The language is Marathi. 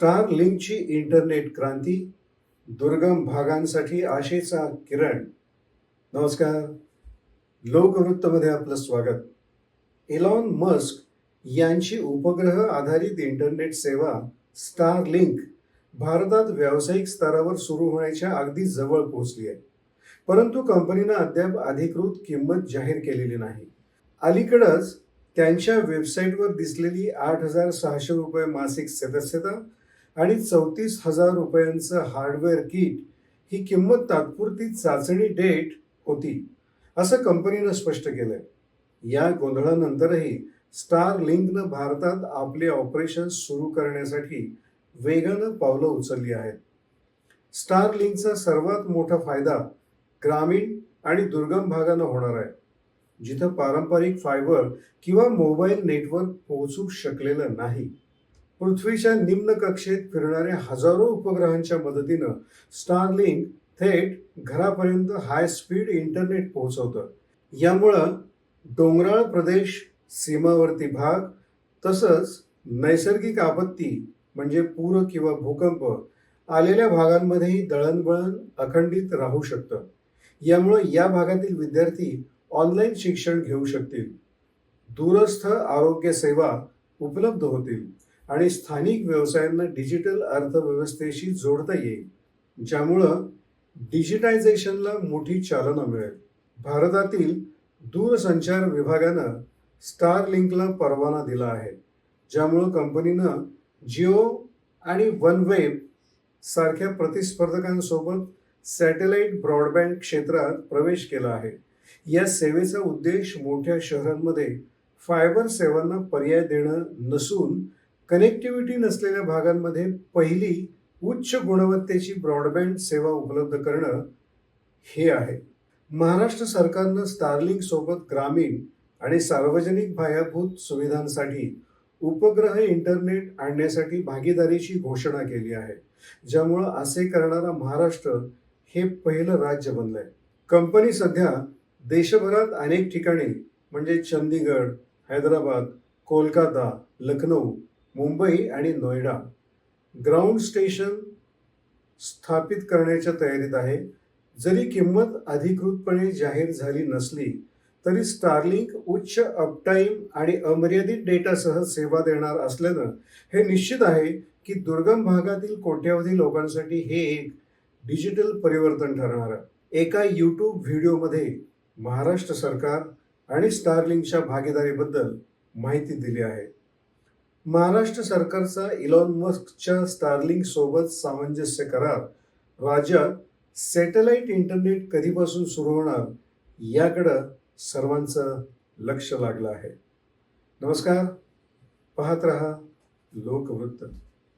स्टारलिंकची इंटरनेट क्रांती, दुर्गम भागांसाठी आशेचा किरण. नमस्कार. लोकवृत्तमध्ये आपलं स्वागत. इलॉन मस्क यांची उपग्रह आधारित इंटरनेट सेवा स्टारलिंक भारतात व्यावसायिक स्तरावर सुरू होण्याच्या अगदी जवळ पोहोचली आहे. परंतु कंपनीनं अद्याप अधिकृत किंमत जाहीर केलेली नाही. अलीकडंच त्यांच्या वेबसाईटवर दिसलेली ₹8,600 मासिक सदस्यता आणि ₹34,000 हार्डवेअर किट ही किंमत तात्पुरती चाचणी डेट होती, असं कंपनीनं स्पष्ट केलंय. या गोंधळानंतरही स्टारलिंकनं भारतात आपले ऑपरेशन्स सुरू करण्यासाठी वेगानं पावलं उचलली आहेत. स्टारलिंकचा सर्वात मोठा फायदा ग्रामीण आणि दुर्गम भागांना होणार आहे, जिथं पारंपरिक फायबर किंवा मोबाईल नेटवर्क पोहोचू शकलेलं नाही. पृथ्वीच्या निम्न कक्षेत फिरणाऱ्या हजारो उपग्रहांच्या मदतीनं स्टारलिंक थेट घरापर्यंत हाय स्पीड इंटरनेट पोहोचवतं. यामुळं डोंगराळ प्रदेश, सीमावर्ती भाग तसंच नैसर्गिक आपत्ती म्हणजे पूर किंवा भूकंप आलेल्या भागांमध्येही दळणवळण अखंडित राहू शकतं. यामुळं या भागातील विद्यार्थी ऑनलाईन शिक्षण घेऊ शकतील, दूरस्थ आरोग्य सेवा उपलब्ध होतील आणि स्थानिक व्यवसायांना डिजिटल अर्थव्यवस्थेशी जोडता येईल, ज्यामुळं डिजिटायझेशनला मोठी चालना मिळेल. भारतातील दूरसंचार विभागानं स्टारलिंकला परवाना दिला आहे, ज्यामुळं कंपनीनं जिओ आणि वनवेब सारख्या प्रतिस्पर्धकांसोबत सॅटेलाइट ब्रॉडबँड क्षेत्रात प्रवेश केला आहे. या सेवेचा उद्देश मोठ्या शहरांमध्ये फायबर सेवांना पर्याय देणं नसून कनेक्टिव्हिटी नसलेल्या भागांमध्ये पहिली उच्च गुणवत्तेची ब्रॉडबँड सेवा उपलब्ध करणं हे आहे. महाराष्ट्र सरकारनं स्टारलिंक सोबत ग्रामीण आणि सार्वजनिक पायाभूत सुविधांसाठी उपग्रह इंटरनेट आणण्यासाठी भागीदारीची घोषणा केली आहे, ज्यामुळं असे करणारा महाराष्ट्र हे पहिलं राज्य बनलंय. कंपनी सध्या देशभरात अनेक ठिकाणी म्हणजे चंदीगड, हैदराबाद, कोलकाता, लखनौ, मुंबई आणि नोएडा ग्राउंड स्टेशन स्थापित करण्याच्या तयारीत आहे. जरी किंमत अधिकृतपणे जाहीर झाली नसली तरी स्टारलिंक उच्च अपटाईम आणि अमर्यादित डेटासह सेवा देणार असल्यानं हे निश्चित आहे की दुर्गम भागातील कोट्यावधी लोकांसाठी हे एक डिजिटल परिवर्तन ठरणार आहे. एका यूट्यूब व्हिडिओमध्ये महाराष्ट्र सरकार आणि स्टारलिंकच्या भागीदारीबद्दल माहिती दिली आहे. महाराष्ट्र सरकारचा इलॉन मस्कच्या स्टारलिंक सोबत सामंजस्य करार राज्यात सॅटेलाइट इंटरनेट कधीपासून सुरू होणार याकडं सर्वांचं लक्ष लागलं आहे. नमस्कार. पाहत रहा लोकवृत्त.